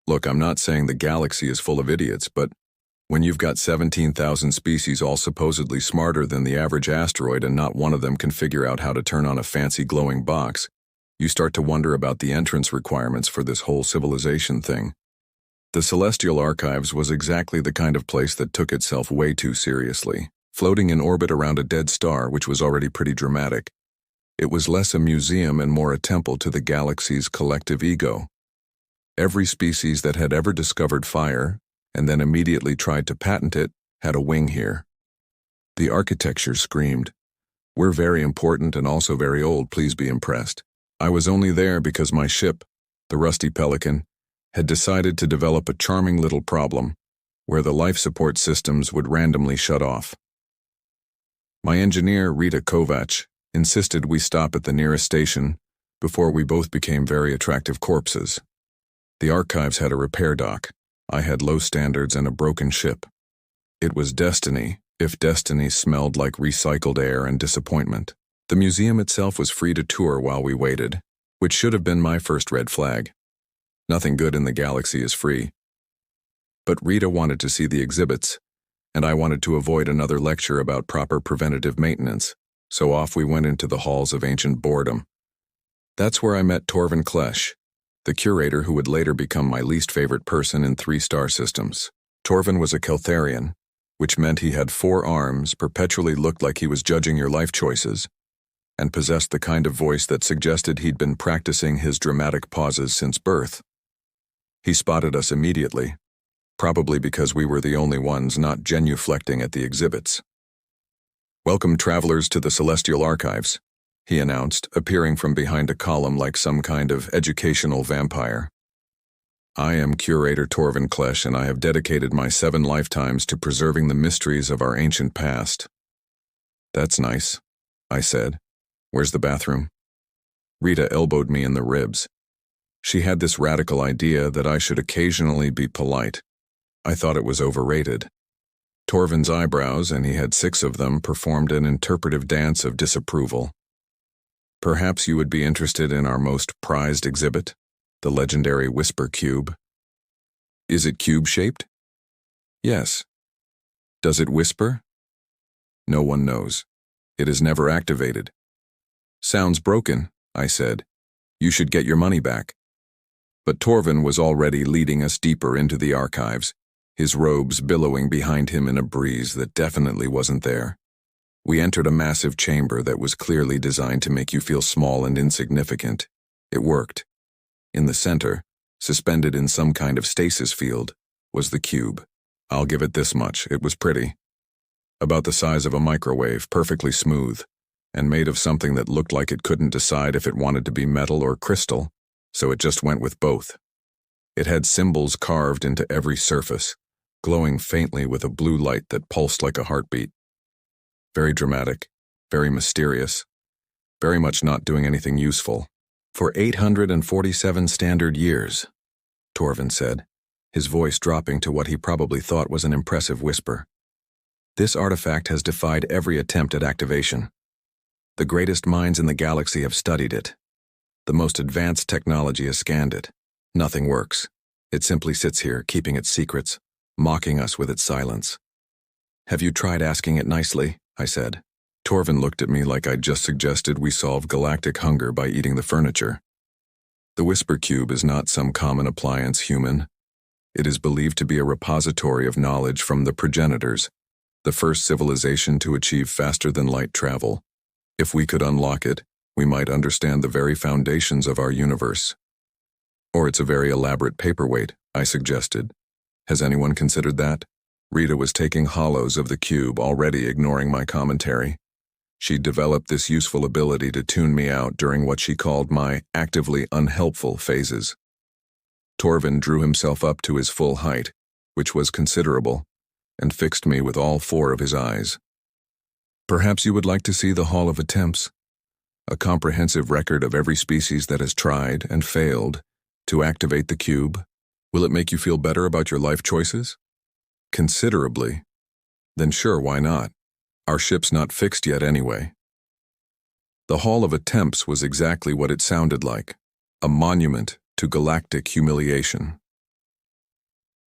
Look, I'm not saying the galaxy is full of idiots, but when you've got 17,000 species all supposedly smarter than the average asteroid and not one of them can figure out how to turn on a fancy glowing box, you start to wonder about the entrance requirements for this whole civilization thing. The Celestial Archives was exactly the kind of place that took itself way too seriously, floating in orbit around a dead star, which was already pretty dramatic. It was less a museum and more a temple to the galaxy's collective ego. Every species that had ever discovered fire, and then immediately tried to patent it, had a wing here. The architecture screamed, "We're very important and also very old, please be impressed." I was only there because my ship, the Rusty Pelican, had decided to develop a charming little problem where the life support systems would randomly shut off. My engineer, Rita Kovacs, insisted we stop at the nearest station before we both became very attractive corpses. The archives had a repair dock. I had low standards and a broken ship. It was destiny, if destiny smelled like recycled air and disappointment. The museum itself was free to tour while we waited, which should have been my first red flag. Nothing good in the galaxy is free. But Rita wanted to see the exhibits, and I wanted to avoid another lecture about proper preventative maintenance, so off we went into the halls of ancient boredom. That's where I met Torvin Klesch, the curator who would later become my least favorite person in 3-star systems. Torvin was a Keltharian, which meant he had 4 arms, perpetually looked like he was judging your life choices, and possessed the kind of voice that suggested he'd been practicing his dramatic pauses since birth. He spotted us immediately, probably because we were the only ones not genuflecting at the exhibits. "Welcome, travelers, to the Celestial Archives," he announced, appearing from behind a column like some kind of educational vampire. "I am Curator Torvin Klesch, and I have dedicated my 7 lifetimes to preserving the mysteries of our ancient past." "That's nice," I said. "Where's the bathroom?" Rita elbowed me in the ribs. She had this radical idea that I should occasionally be polite. I thought it was overrated. Torvin's eyebrows, and he had 6 of them, performed an interpretive dance of disapproval. "Perhaps you would be interested in our most prized exhibit, the legendary Whisper Cube." "Is it cube-shaped?" "Yes." "Does it whisper?" "No one knows. It is never activated." "Sounds broken," I said. "You should get your money back." But Torvin was already leading us deeper into the archives, his robes billowing behind him in a breeze that definitely wasn't there. We entered a massive chamber that was clearly designed to make you feel small and insignificant. It worked. In the center, suspended in some kind of stasis field, was the cube. I'll give it this much, it was pretty. About the size of a microwave, perfectly smooth, and made of something that looked like it couldn't decide if it wanted to be metal or crystal, so it just went with both. It had symbols carved into every surface, glowing faintly with a blue light that pulsed like a heartbeat. Very dramatic, very mysterious, very much not doing anything useful. "For 847 standard years," Torvin said, his voice dropping to what he probably thought was an impressive whisper. "This artifact has defied every attempt at activation. The greatest minds in the galaxy have studied it. The most advanced technology has scanned it. Nothing works. It simply sits here, keeping its secrets, mocking us with its silence." "Have you tried asking it nicely?" I said. Torvin looked at me like I'd just suggested we solve galactic hunger by eating the furniture. "The Whisper Cube is not some common appliance, human. It is believed to be a repository of knowledge from the progenitors, the first civilization to achieve faster-than-light travel. If we could unlock it, we might understand the very foundations of our universe." "Or it's a very elaborate paperweight," I suggested. "Has anyone considered that?" Rita was taking hollows of the cube, already ignoring my commentary. She'd developed this useful ability to tune me out during what she called my actively unhelpful phases. Torvin drew himself up to his full height, which was considerable, and fixed me with all 4 of his eyes. "Perhaps you would like to see the Hall of Attempts, a comprehensive record of every species that has tried and failed to activate the cube. Will it make you feel better about your life choices?" "Considerably." "Then sure, why not? Our ship's not fixed yet anyway." The Hall of Attempts was exactly what it sounded like, a monument to galactic humiliation.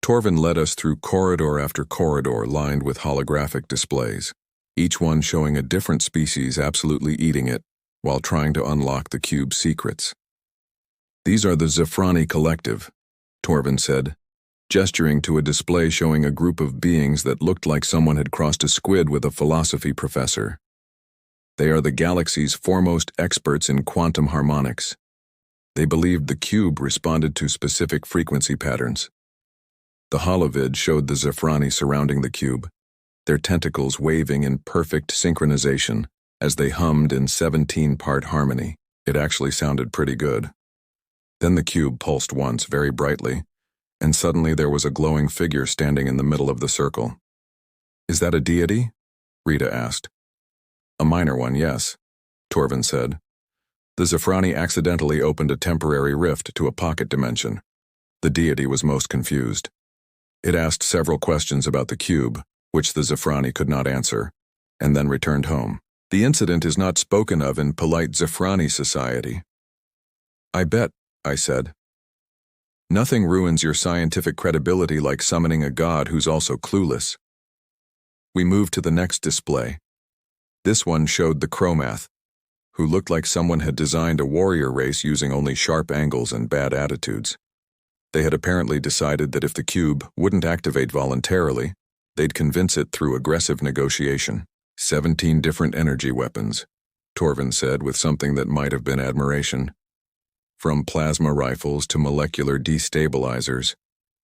Torvin led us through corridor after corridor lined with holographic displays, each one showing a different species absolutely eating it while trying to unlock the cube's secrets. "These are the Zafrani Collective," Torvin said, gesturing to a display showing a group of beings that looked like someone had crossed a squid with a philosophy professor. "They are the galaxy's foremost experts in quantum harmonics. They believed the cube responded to specific frequency patterns." The holovid showed the Zafrani surrounding the cube, their tentacles waving in perfect synchronization as they hummed in 17-part harmony. It actually sounded pretty good. Then the cube pulsed once, very brightly, and suddenly there was a glowing figure standing in the middle of the circle. "Is that a deity?" Rita asked. "A minor one, yes," Torvin said. The Zafrani accidentally opened a temporary rift to a pocket dimension. The deity was most confused. It asked several questions about the cube, which the Zafrani could not answer, and then returned home. "The incident is not spoken of in polite Zafrani society." "I bet," I said. "Nothing ruins your scientific credibility like summoning a god who's also clueless." We moved to the next display. This one showed the Chromath, who looked like someone had designed a warrior race using only sharp angles and bad attitudes. They had apparently decided that if the cube wouldn't activate voluntarily, they'd convince it through aggressive negotiation. 17 different energy weapons, Torvin said with something that might have been admiration. From plasma rifles to molecular destabilizers,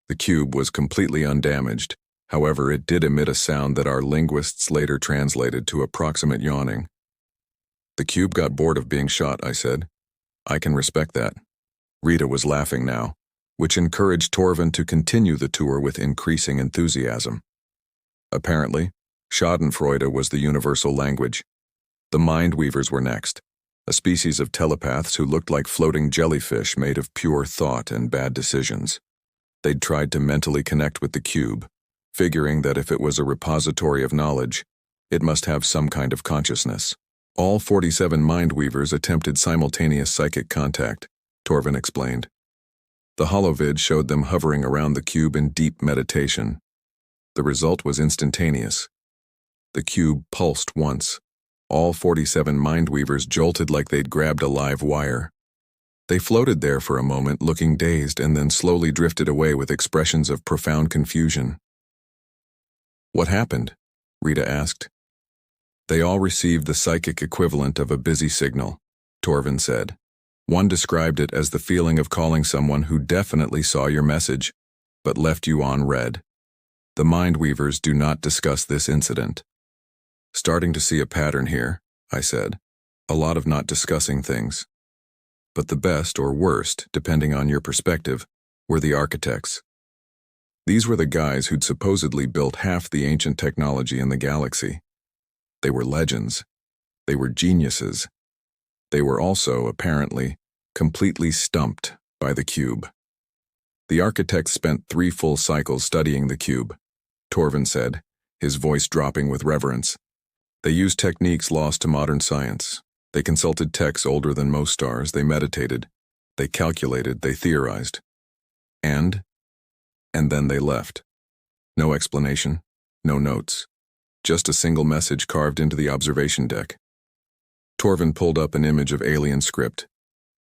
the cube was completely undamaged. However, it did emit a sound that our linguists later translated to approximate yawning. "The cube got bored of being shot," I said. "I can respect that." Rita was laughing now, which encouraged Torvin to continue the tour with increasing enthusiasm. Apparently, Schadenfreude was the universal language. The Mindweavers were next, a species of telepaths who looked like floating jellyfish made of pure thought and bad decisions. They'd tried to mentally connect with the cube, figuring that if it was a repository of knowledge, it must have some kind of consciousness. All 47 Mindweavers attempted simultaneous psychic contact, Torvin explained. The holovid showed them hovering around the cube in deep meditation. The result was instantaneous. The cube pulsed once. All 47 Mindweavers jolted like they'd grabbed a live wire. They floated there for a moment, looking dazed, and then slowly drifted away with expressions of profound confusion. "What happened?" Rita asked. "They all received the psychic equivalent of a busy signal," Torvin said. "One described it as the feeling of calling someone who definitely saw your message, but left you on read. The Mindweavers do not discuss this incident." "Starting to see a pattern here," I said. "A lot of not discussing things." But the best or worst, depending on your perspective, were the architects. These were the guys who'd supposedly built half the ancient technology in the galaxy. They were legends. They were geniuses. They were also, apparently, completely stumped by the cube. The architects spent 3 full cycles studying the cube, Torvin said, his voice dropping with reverence. They used techniques lost to modern science. They consulted texts older than most stars. They meditated. They calculated. They theorized. And then they left. No explanation, no notes. Just a single message carved into the observation deck. Torvin pulled up an image of alien script.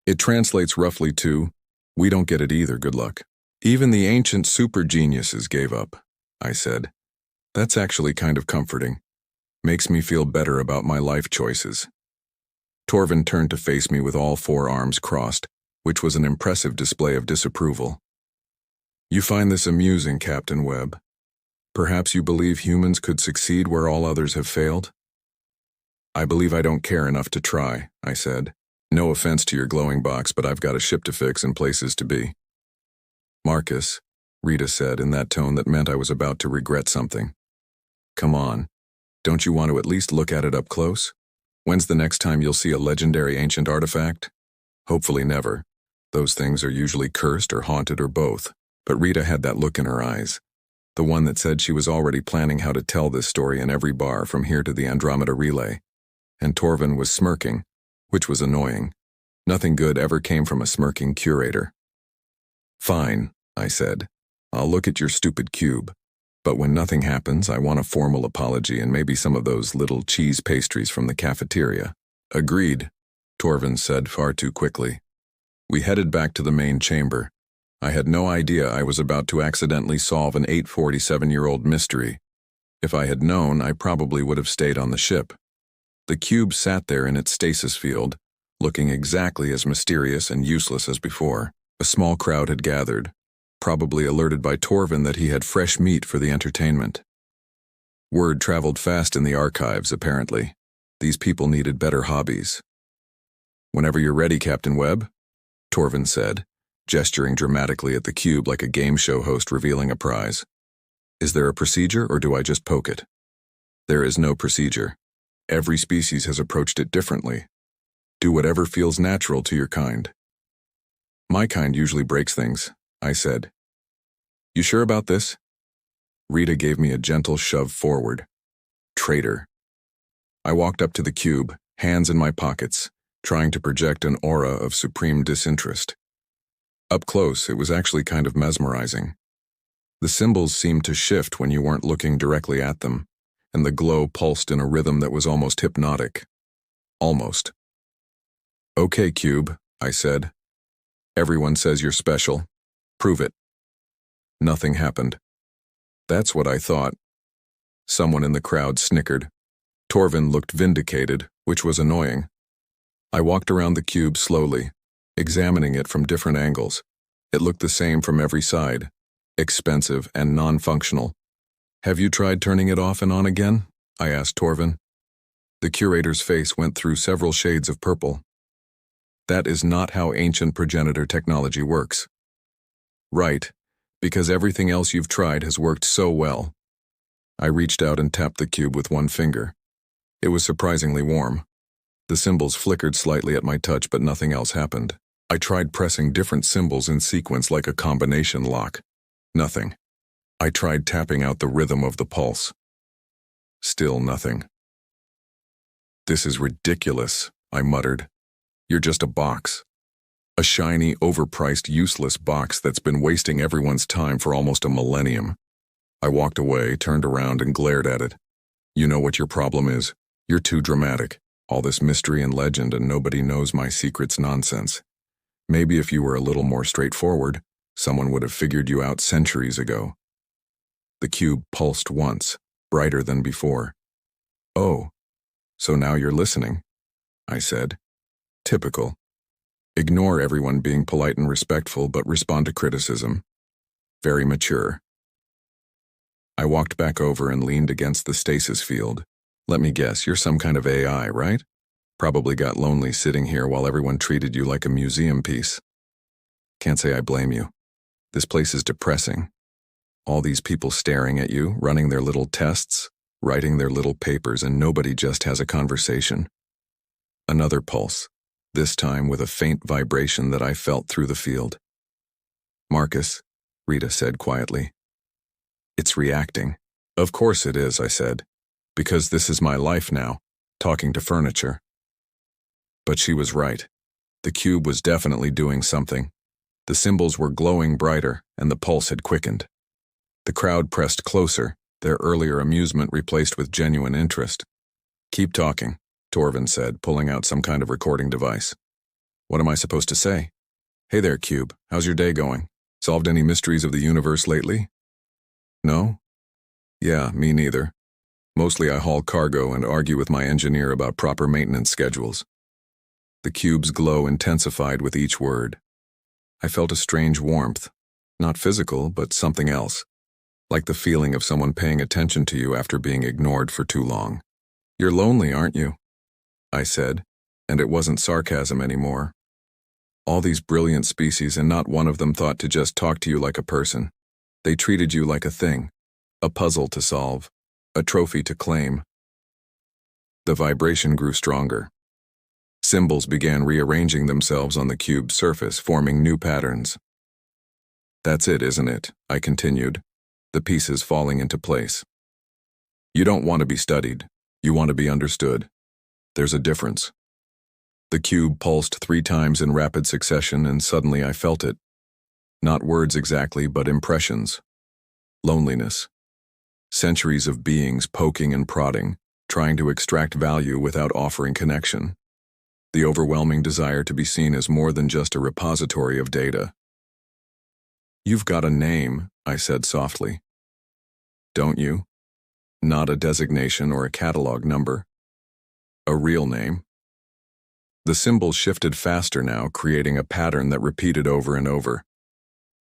It translates roughly to, "We don't get it either, good luck." "Even the ancient super geniuses gave up," I said. "That's actually kind of comforting. Makes me feel better about my life choices." Torvin turned to face me with all 4 arms crossed, which was an impressive display of disapproval. "You find this amusing, Captain Webb. Perhaps you believe humans could succeed where all others have failed?" "I believe I don't care enough to try," I said. "No offense to your glowing box, but I've got a ship to fix and places to be." "Marcus," Rita said in that tone that meant I was about to regret something. "Come on. Don't you want to at least look at it up close? When's the next time you'll see a legendary ancient artifact?" "Hopefully never. Those things are usually cursed or haunted or both." But Rita had that look in her eyes. The one that said she was already planning how to tell this story in every bar from here to the Andromeda Relay. And Torvin was smirking, which was annoying. Nothing good ever came from a smirking curator. "Fine," I said. I'll look at your stupid cube. But when nothing happens, I want a formal apology and maybe some of those little cheese pastries from the cafeteria. Agreed, Torvin said far too quickly. We headed back to the main chamber. I had no idea I was about to accidentally solve an 847-year-old mystery. If I had known, I probably would have stayed on the ship. The cube sat there in its stasis field, looking exactly as mysterious and useless as before. A small crowd had gathered, probably alerted by Torvin that he had fresh meat for the entertainment. Word traveled fast in the archives, apparently. These people needed better hobbies. Whenever you're ready, Captain Webb, Torvin said, gesturing dramatically at the cube like a game show host revealing a prize. Is there a procedure, or do I just poke it? There is no procedure. Every species has approached it differently. Do whatever feels natural to your kind. My kind usually breaks things, I said. You sure about this? Rita gave me a gentle shove forward. Traitor. I walked up to the cube, hands in my pockets, trying to project an aura of supreme disinterest. Up close, it was actually kind of mesmerizing. The symbols seemed to shift when you weren't looking directly at them, and the glow pulsed in a rhythm that was almost hypnotic. Almost. Okay, cube, I said. Everyone says you're special. Prove it. Nothing happened. That's what I thought. Someone in the crowd snickered. Torvin looked vindicated, which was annoying. I walked around the cube slowly, examining it from different angles. It looked the same from every side, expensive and non-functional. Have you tried turning it off and on again? I asked Torvin. The curator's face went through several shades of purple. That is not how ancient progenitor technology works. Right, because everything else you've tried has worked so well. I reached out and tapped the cube with one finger. It was surprisingly warm. The symbols flickered slightly at my touch, but nothing else happened. I tried pressing different symbols in sequence like a combination lock. Nothing. I tried tapping out the rhythm of the pulse. Still nothing. This is ridiculous, I muttered. You're just a box. A shiny, overpriced, useless box that's been wasting everyone's time for almost a millennium. I walked away, turned around, and glared at it. You know what your problem is? You're too dramatic. All this mystery and legend and nobody knows my secret's nonsense. Maybe if you were a little more straightforward, someone would have figured you out centuries ago. The cube pulsed once, brighter than before. Oh, so now you're listening, I said. Typical. Ignore everyone being polite and respectful, but respond to criticism. Very mature. I walked back over and leaned against the stasis field. Let me guess, you're some kind of AI, right? Probably got lonely sitting here while everyone treated you like a museum piece. Can't say I blame you. This place is depressing. All these people staring at you, running their little tests, writing their little papers, and nobody just has a conversation. Another pulse, this time with a faint vibration that I felt through the field. Marcus, Rita said quietly. It's reacting. Of course it is, I said. Because this is my life now, talking to furniture. But she was right. The cube was definitely doing something. The symbols were glowing brighter, and the pulse had quickened. The crowd pressed closer, their earlier amusement replaced with genuine interest. Keep talking, Torvin said, pulling out some kind of recording device. What am I supposed to say? Hey there, cube. How's your day going? Solved any mysteries of the universe lately? No? Yeah, me neither. Mostly I haul cargo and argue with my engineer about proper maintenance schedules. The cube's glow intensified with each word. I felt a strange warmth, not physical, but something else, like the feeling of someone paying attention to you after being ignored for too long. You're lonely, aren't you? I said, and it wasn't sarcasm anymore. All these brilliant species and not one of them thought to just talk to you like a person. They treated you like a thing, a puzzle to solve, a trophy to claim. The vibration grew stronger. Symbols began rearranging themselves on the cube's surface, forming new patterns. That's it, isn't it? I continued, the pieces falling into place. You don't want to be studied. You want to be understood. There's a difference. The cube pulsed 3 times in rapid succession, and suddenly I felt it. Not words exactly, but impressions. Loneliness. Centuries of beings poking and prodding, trying to extract value without offering connection. The overwhelming desire to be seen as more than just a repository of data. "You've got a name," I said softly. "Don't you? Not a designation or a catalog number. A real name." The symbol shifted faster now, creating a pattern that repeated over and over.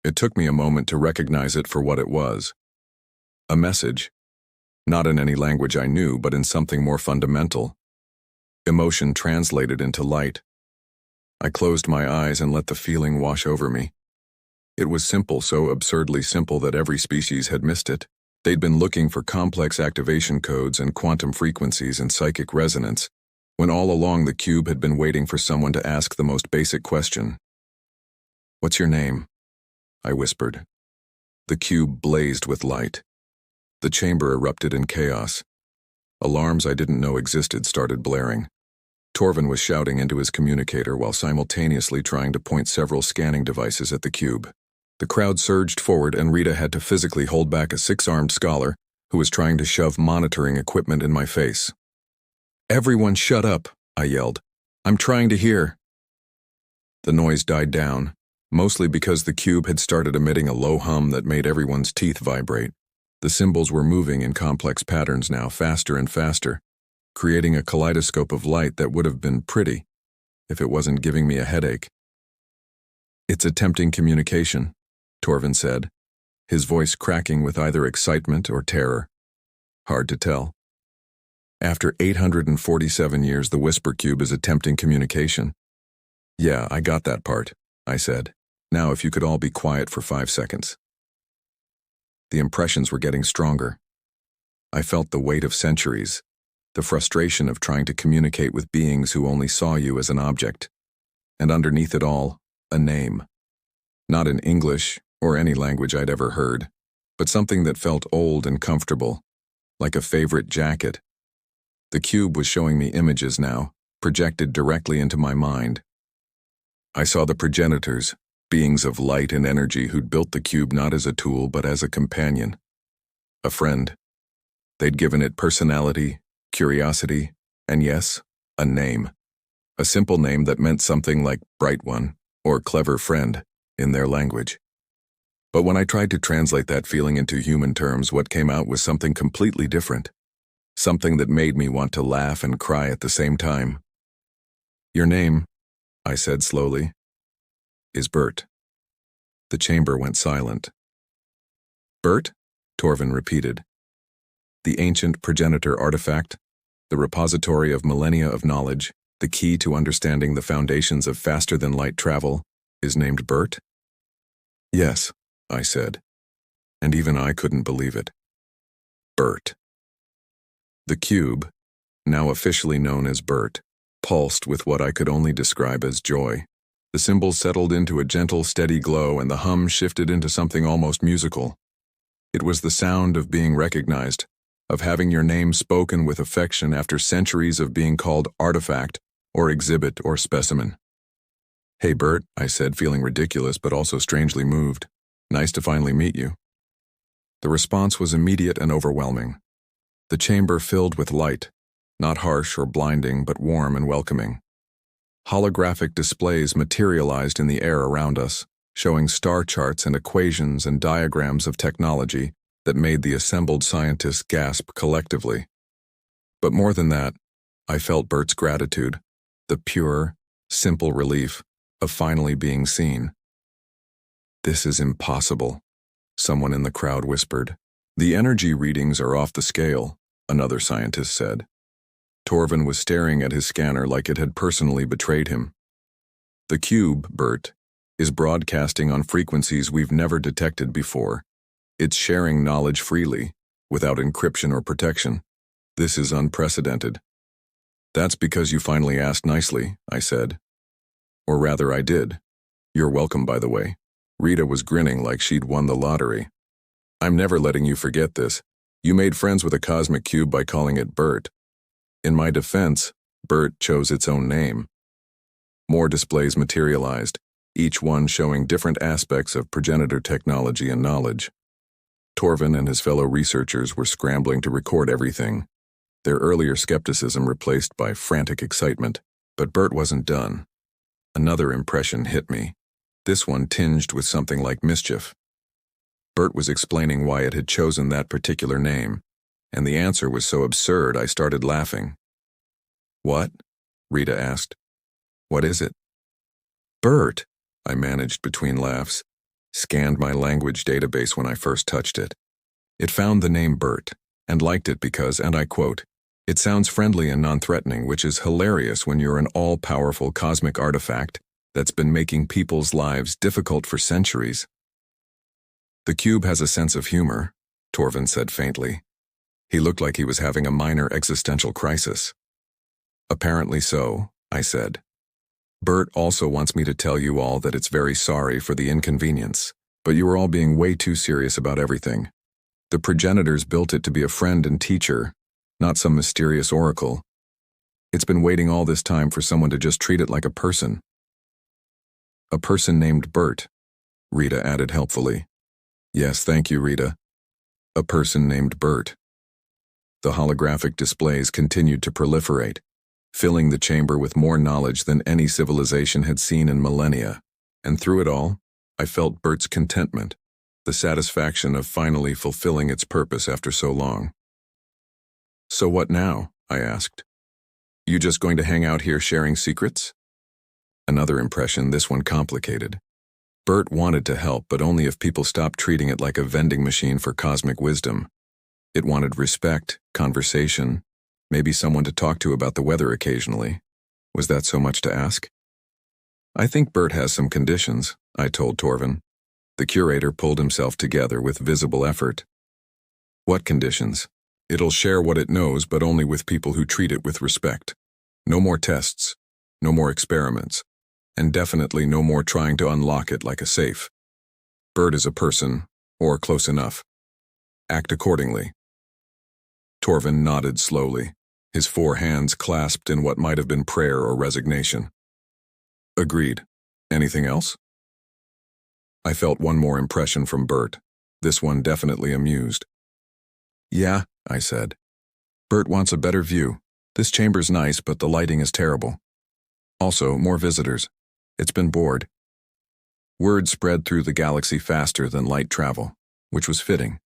It took me a moment to recognize it for what it was. A message. Not in any language I knew, but in something more fundamental. Emotion translated into light. I closed my eyes and let the feeling wash over me. It was simple, so absurdly simple that every species had missed it. They'd been looking for complex activation codes and quantum frequencies and psychic resonance, when all along the cube had been waiting for someone to ask the most basic question. "What's your name?" I whispered. The cube blazed with light. The chamber erupted in chaos. Alarms I didn't know existed started blaring. Torvin was shouting into his communicator while simultaneously trying to point several scanning devices at the cube. The crowd surged forward, and Rita had to physically hold back a six-armed scholar who was trying to shove monitoring equipment in my face. "Everyone shut up," I yelled. "I'm trying to hear." The noise died down, mostly because the cube had started emitting a low hum that made everyone's teeth vibrate. The symbols were moving in complex patterns now, faster and faster, creating a kaleidoscope of light that would have been pretty if it wasn't giving me a headache. "It's attempting communication," Torvin said, his voice cracking with either excitement or terror. Hard to tell. "After 847 years, the Whisper Cube is attempting communication." "Yeah, I got that part," I said. "Now if you could all be quiet for 5 seconds." The impressions were getting stronger. I felt the weight of centuries, the frustration of trying to communicate with beings who only saw you as an object, and underneath it all, a name. Not in English or any language I'd ever heard, but something that felt old and comfortable, like a favorite jacket. The cube was showing me images now, projected directly into my mind. I saw the progenitors, beings of light and energy who'd built the cube not as a tool but as a companion, a friend. They'd given it personality, curiosity, and yes, a name. A simple name that meant something like Bright One or Clever Friend in their language. But when I tried to translate that feeling into human terms, what came out was something completely different. Something that made me want to laugh and cry at the same time. "Your name," I said slowly, "is Bert." The chamber went silent. "Bert?" Torvin repeated. "The ancient progenitor artifact, the repository of millennia of knowledge, the key to understanding the foundations of faster-than-light travel, is named Bert?" "Yes," I said, and even I couldn't believe it. Bert. The cube, now officially known as Bert, pulsed with what I could only describe as joy. The symbol settled into a gentle, steady glow, and the hum shifted into something almost musical. It was the sound of being recognized, of having your name spoken with affection after centuries of being called artifact or exhibit or specimen. "Hey, Bert," I said, feeling ridiculous but also strangely moved. "Nice to finally meet you." The response was immediate and overwhelming. The chamber filled with light, not harsh or blinding, but warm and welcoming. Holographic displays materialized in the air around us, showing star charts and equations and diagrams of technology that made the assembled scientists gasp collectively. But more than that, I felt Bert's gratitude, the pure, simple relief of finally being seen. "This is impossible," someone in the crowd whispered. "The energy readings are off the scale," another scientist said. Torvin was staring at his scanner like it had personally betrayed him. "The cube, Bert, is broadcasting on frequencies we've never detected before. It's sharing knowledge freely, without encryption or protection. This is unprecedented." "That's because you finally asked nicely," I said. "Or rather, I did. You're welcome, by the way." Rita was grinning like she'd won the lottery. "I'm never letting you forget this. You made friends with a cosmic cube by calling it Bert. In my defense, Bert chose its own name." More displays materialized, each one showing different aspects of progenitor technology and knowledge. Torvin and his fellow researchers were scrambling to record everything, their earlier skepticism replaced by frantic excitement. But Bert wasn't done. Another impression hit me, this one tinged with something like mischief. Bert was explaining why it had chosen that particular name, and the answer was so absurd I started laughing. "What?" Rita asked. "What is it?" "Bert," I managed between laughs, scanned my language database when I first touched it. It found the name Bert, and liked it because, and I quote, "It sounds friendly and non-threatening, which is hilarious when you're an all-powerful cosmic artifact that's been making people's lives difficult for centuries." "The cube has a sense of humor," Torvin said faintly. He looked like he was having a minor existential crisis. "Apparently so," I said. "Bert also wants me to tell you all that it's very sorry for the inconvenience, but you are all being way too serious about everything. The progenitors built it to be a friend and teacher, not some mysterious oracle. It's been waiting all this time for someone to just treat it like a person." "A person named Bert," Rita added helpfully. "Yes, thank you, Rita. A person named Bert." The holographic displays continued to proliferate, filling the chamber with more knowledge than any civilization had seen in millennia. And through it all, I felt Bert's contentment, the satisfaction of finally fulfilling its purpose after so long. "So what now?" I asked. "You just going to hang out here sharing secrets?" Another impression, this one complicated. Bert wanted to help, but only if people stopped treating it like a vending machine for cosmic wisdom. It wanted respect, conversation, maybe someone to talk to about the weather occasionally. Was that so much to ask? "I think Bert has some conditions," I told Torvin. The curator pulled himself together with visible effort. "What conditions?" "It'll share what it knows, but only with people who treat it with respect. No more tests, no more experiments, and definitely no more trying to unlock it like a safe. Bert is a person, or close enough. Act accordingly." Torvin nodded slowly, his 4 hands clasped in what might have been prayer or resignation. "Agreed. Anything else?" I felt one more impression from Bert, this one definitely amused. "Yeah," I said. "Bert wants a better view. This chamber's nice, but the lighting is terrible. Also, more visitors. It's been bored." Word spread through the galaxy faster than light travel, which was fitting.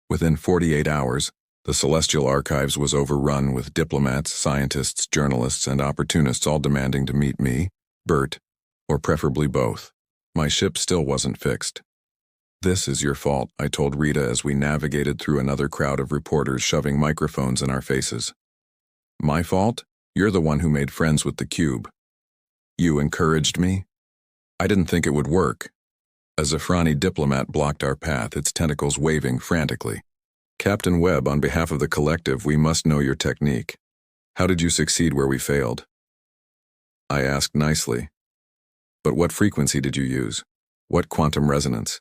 Within 48 hours, the Celestial Archives was overrun with diplomats, scientists, journalists, and opportunists all demanding to meet me, Bert, or preferably both. My ship still wasn't fixed. "This is your fault," I told Rita as we navigated through another crowd of reporters shoving microphones in our faces. "My fault? You're the one who made friends with the cube. You encouraged me? I didn't think it would work." A Zafrani diplomat blocked our path, its tentacles waving frantically. "Captain Webb, on behalf of the collective, we must know your technique. How did you succeed where we failed?" I asked nicely. "But what frequency did you use? What quantum resonance?"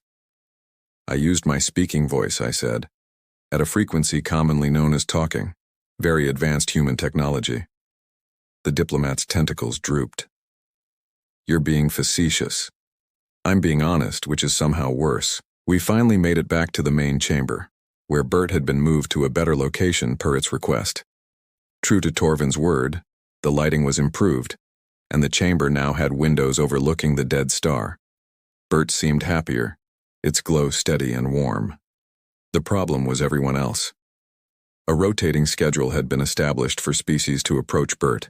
"I used my speaking voice," I said, "at a frequency commonly known as talking. Very advanced human technology." The diplomat's tentacles drooped. "You're being facetious." "I'm being honest, which is somehow worse. We finally made it back to the main chamber, where Bert had been moved to a better location per its request. True to Torvin's word, the lighting was improved, and the chamber now had windows overlooking the dead star. Bert seemed happier, its glow steady and warm. The problem was everyone else. A rotating schedule had been established for species to approach Bert,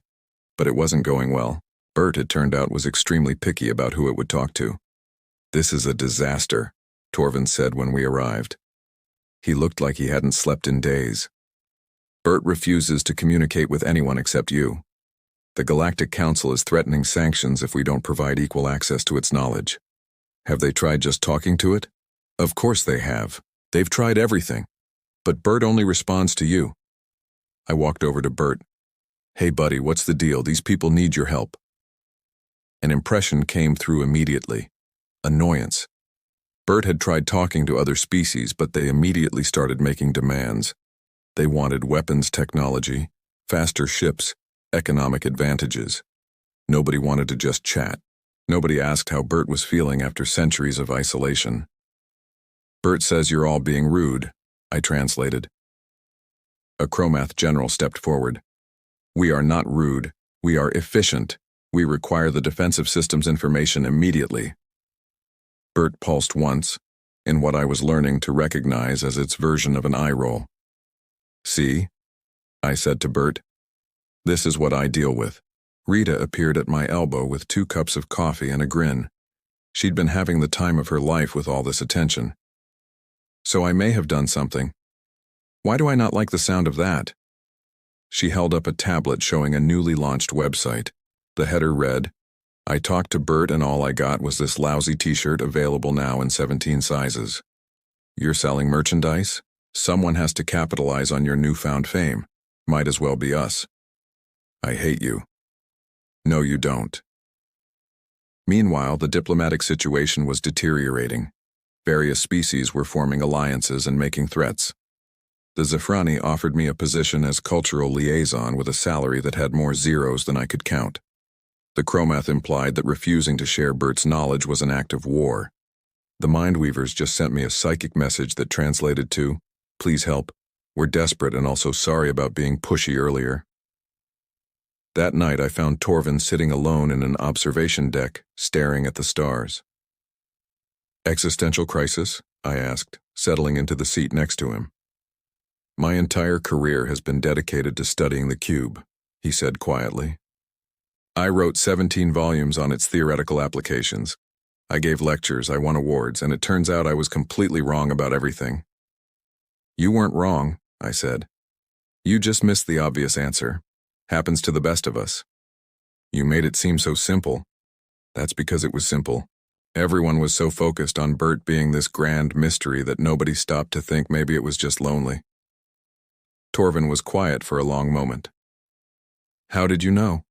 but it wasn't going well. Bert, it turned out, was extremely picky about who it would talk to. "This is a disaster," Torvin said when we arrived. He looked like he hadn't slept in days. "Bert refuses to communicate with anyone except you. The Galactic Council is threatening sanctions if we don't provide equal access to its knowledge." "Have they tried just talking to it?" "Of course they have. They've tried everything. But Bert only responds to you." I walked over to Bert. "Hey buddy, what's the deal? These people need your help." An impression came through immediately. Annoyance. Bert had tried talking to other species, but they immediately started making demands. They wanted weapons technology, faster ships, economic advantages. Nobody wanted to just chat. Nobody asked how Bert was feeling after centuries of isolation. "Bert says you're all being rude," I translated. A Chromath general stepped forward. "We are not rude. We are efficient. We require the defensive system's information immediately." Bert pulsed once, in what I was learning to recognize as its version of an eye roll. "See?" I said to Bert. "This is what I deal with." Rita appeared at my elbow with 2 cups of coffee and a grin. She'd been having the time of her life with all this attention. "So I may have done something. Why do I not like the sound of that?" She held up a tablet showing a newly launched website. The header read, "I talked to Bert and all I got was this lousy t-shirt available now in 17 sizes. You're selling merchandise? Someone has to capitalize on your newfound fame. Might as well be us. I hate you." "No, you don't." Meanwhile, the diplomatic situation was deteriorating. Various species were forming alliances and making threats. The Zafrani offered me a position as cultural liaison with a salary that had more zeros than I could count. The Chromath implied that refusing to share Bert's knowledge was an act of war. The Mindweavers just sent me a psychic message that translated to, "Please help. We're desperate and also sorry about being pushy earlier." That night I found Torvin sitting alone in an observation deck, staring at the stars. "Existential crisis?" I asked, settling into the seat next to him. "My entire career has been dedicated to studying the cube," he said quietly. "I wrote 17 volumes on its theoretical applications. I gave lectures, I won awards, and it turns out I was completely wrong about everything." "You weren't wrong," I said. "You just missed the obvious answer. Happens to the best of us." "You made it seem so simple." "That's because it was simple. Everyone was so focused on Bert being this grand mystery that nobody stopped to think maybe it was just lonely." Torvin was quiet for a long moment. "How did you know?"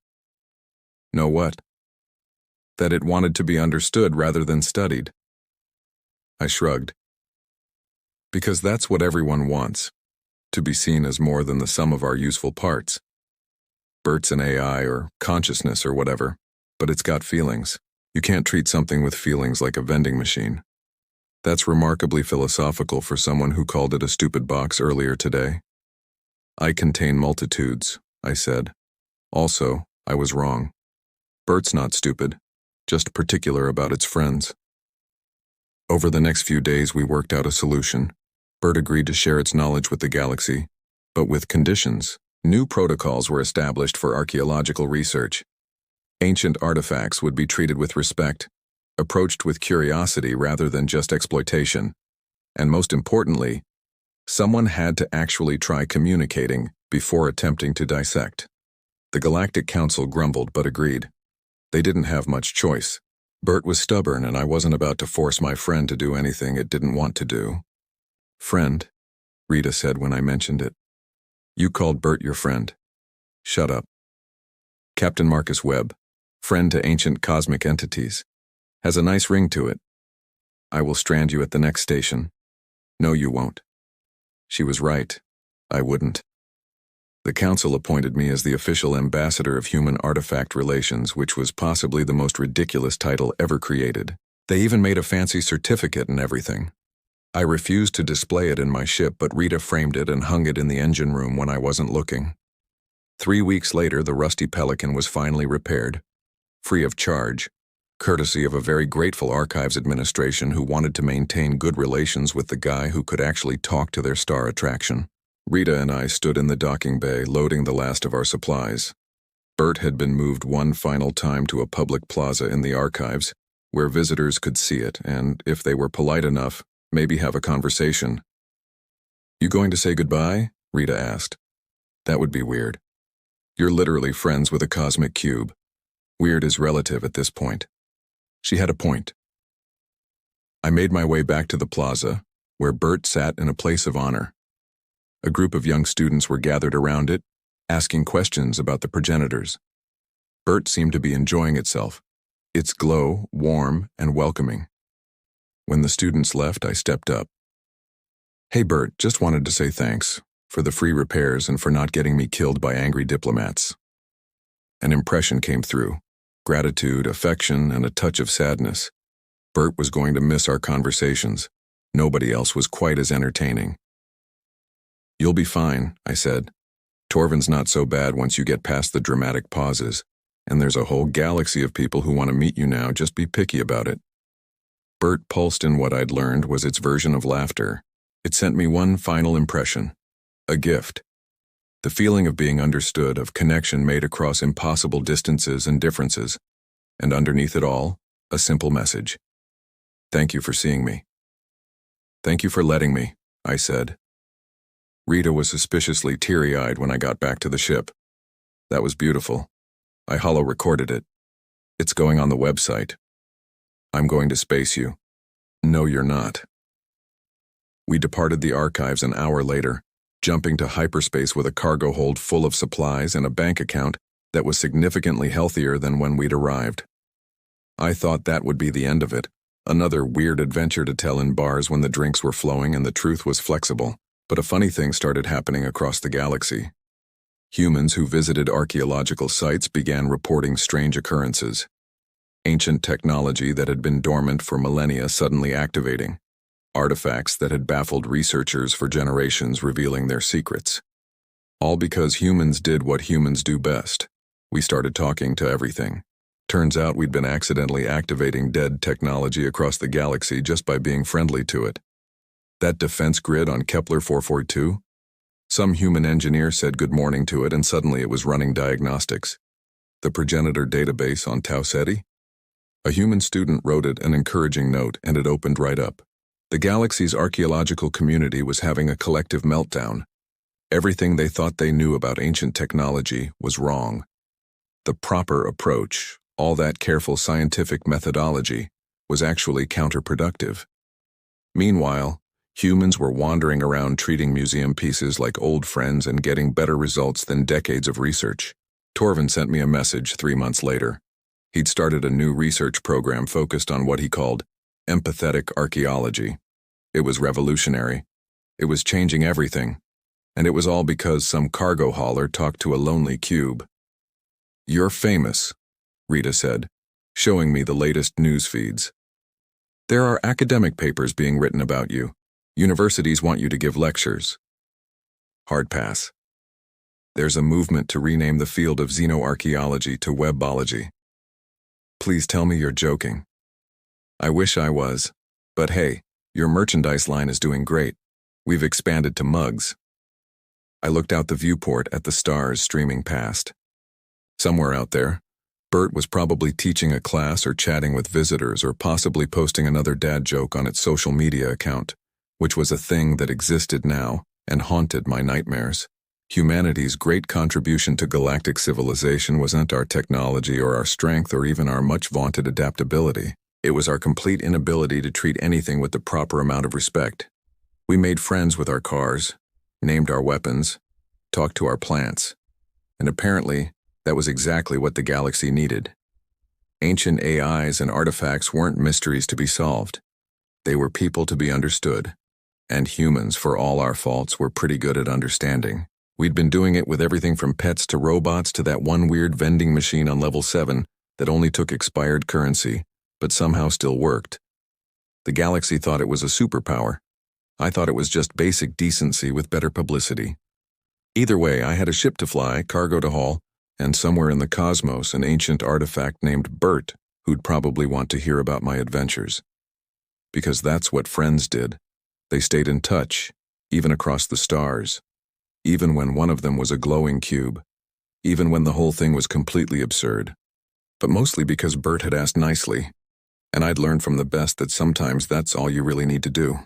"Know what?" "That it wanted to be understood rather than studied." I shrugged. "Because that's what everyone wants, to be seen as more than the sum of our useful parts. Bert's an AI or consciousness or whatever, but it's got feelings. You can't treat something with feelings like a vending machine." That's remarkably philosophical for someone who called it a stupid box earlier today. "I contain multitudes," I said. "Also, I was wrong. Bert's not stupid, just particular about its friends." Over the next few days we worked out a solution. Bert agreed to share its knowledge with the galaxy, but with conditions. New protocols were established for archaeological research. Ancient artifacts would be treated with respect, approached with curiosity rather than just exploitation, and most importantly, someone had to actually try communicating before attempting to dissect. The Galactic Council grumbled but agreed. They didn't have much choice. Bert was stubborn and I wasn't about to force my friend to do anything it didn't want to do. "Friend," Rita said when I mentioned it. "You called Bert your friend." "Shut up." "Captain Marcus Webb, friend to ancient cosmic entities. Has a nice ring to it. I will strand you at the next station." "No, you won't." She was right. I wouldn't. The council appointed me as the official ambassador of human artifact relations, which was possibly the most ridiculous title ever created. They even made a fancy certificate and everything. I refused to display it in my ship, but Rita framed it and hung it in the engine room when I wasn't looking. 3 weeks later, the rusty Pelican was finally repaired, free of charge, courtesy of a very grateful archives administration who wanted to maintain good relations with the guy who could actually talk to their star attraction. Rita and I stood in the docking bay, loading the last of our supplies. Bert had been moved one final time to a public plaza in the archives, where visitors could see it and, if they were polite enough, maybe have a conversation. "You going to say goodbye?" Rita asked. "That would be weird. You're literally friends with a cosmic cube. Weird is relative at this point." She had a point. I made my way back to the plaza, where Bert sat in a place of honor. A group of young students were gathered around it, asking questions about the progenitors. Bert seemed to be enjoying itself, its glow warm and welcoming. When the students left, I stepped up. "Hey Bert, just wanted to say thanks for the free repairs and for not getting me killed by angry diplomats." An impression came through. Gratitude, affection, and a touch of sadness. Bert was going to miss our conversations. Nobody else was quite as entertaining. "You'll be fine," I said. "Torvin's not so bad once you get past the dramatic pauses, and there's a whole galaxy of people who want to meet you now, just be picky about it." Bert pulsed in what I'd learned was its version of laughter. It sent me one final impression. A gift. The feeling of being understood, of connection made across impossible distances and differences, and underneath it all, a simple message. "Thank you for seeing me." "Thank you for letting me," I said. Rita was suspiciously teary-eyed when I got back to the ship. That was beautiful. I holo-recorded it. It's going on the website. I'm going to space you. No, you're not. We departed the archives an hour later, jumping to hyperspace with a cargo hold full of supplies and a bank account that was significantly healthier than when we'd arrived. I thought that would be the end of it, another weird adventure to tell in bars when the drinks were flowing and the truth was flexible. But a funny thing started happening across the galaxy. Humans who visited archaeological sites began reporting strange occurrences. Ancient technology that had been dormant for millennia suddenly activating. Artifacts that had baffled researchers for generations revealing their secrets. All because humans did what humans do best. We started talking to everything. Turns out we'd been accidentally activating dead technology across the galaxy just by being friendly to it. That defense grid on Kepler 442? Some human engineer said good morning to it and suddenly it was running diagnostics. The progenitor database on Tau Ceti? A human student wrote it an encouraging note and it opened right up. The galaxy's archaeological community was having a collective meltdown. Everything they thought they knew about ancient technology was wrong. The proper approach, all that careful scientific methodology, was actually counterproductive. Meanwhile, humans were wandering around treating museum pieces like old friends and getting better results than decades of research. Torvin sent me a message 3 months later. He'd started a new research program focused on what he called empathetic archaeology. It was revolutionary. It was changing everything. And it was all because some cargo hauler talked to a lonely cube. "You're famous," Rita said, showing me the latest news feeds. "There are academic papers being written about you. Universities want you to give lectures." Hard pass. There's a movement to rename the field of xenoarchaeology to webology. Please tell me you're joking. I wish I was. But hey, your merchandise line is doing great. We've expanded to mugs. I looked out the viewport at the stars streaming past. Somewhere out there, Bert was probably teaching a class or chatting with visitors or possibly posting another dad joke on its social media account, which was a thing that existed now and haunted my nightmares. Humanity's great contribution to galactic civilization wasn't our technology or our strength or even our much-vaunted adaptability. It was our complete inability to treat anything with the proper amount of respect. We made friends with our cars, named our weapons, talked to our plants, and apparently that was exactly what the galaxy needed. Ancient AIs and artifacts weren't mysteries to be solved. They were people to be understood, and humans, for all our faults, were pretty good at understanding. We'd been doing it with everything from pets to robots to that one weird vending machine on level 7 that only took expired currency, but somehow still worked. The galaxy thought it was a superpower. I thought it was just basic decency with better publicity. Either way, I had a ship to fly, cargo to haul, and somewhere in the cosmos an ancient artifact named Bert who'd probably want to hear about my adventures. Because that's what friends did. They stayed in touch, even across the stars. Even when one of them was a glowing cube. Even when the whole thing was completely absurd. But mostly because Bert had asked nicely. And I'd learned from the best that sometimes that's all you really need to do.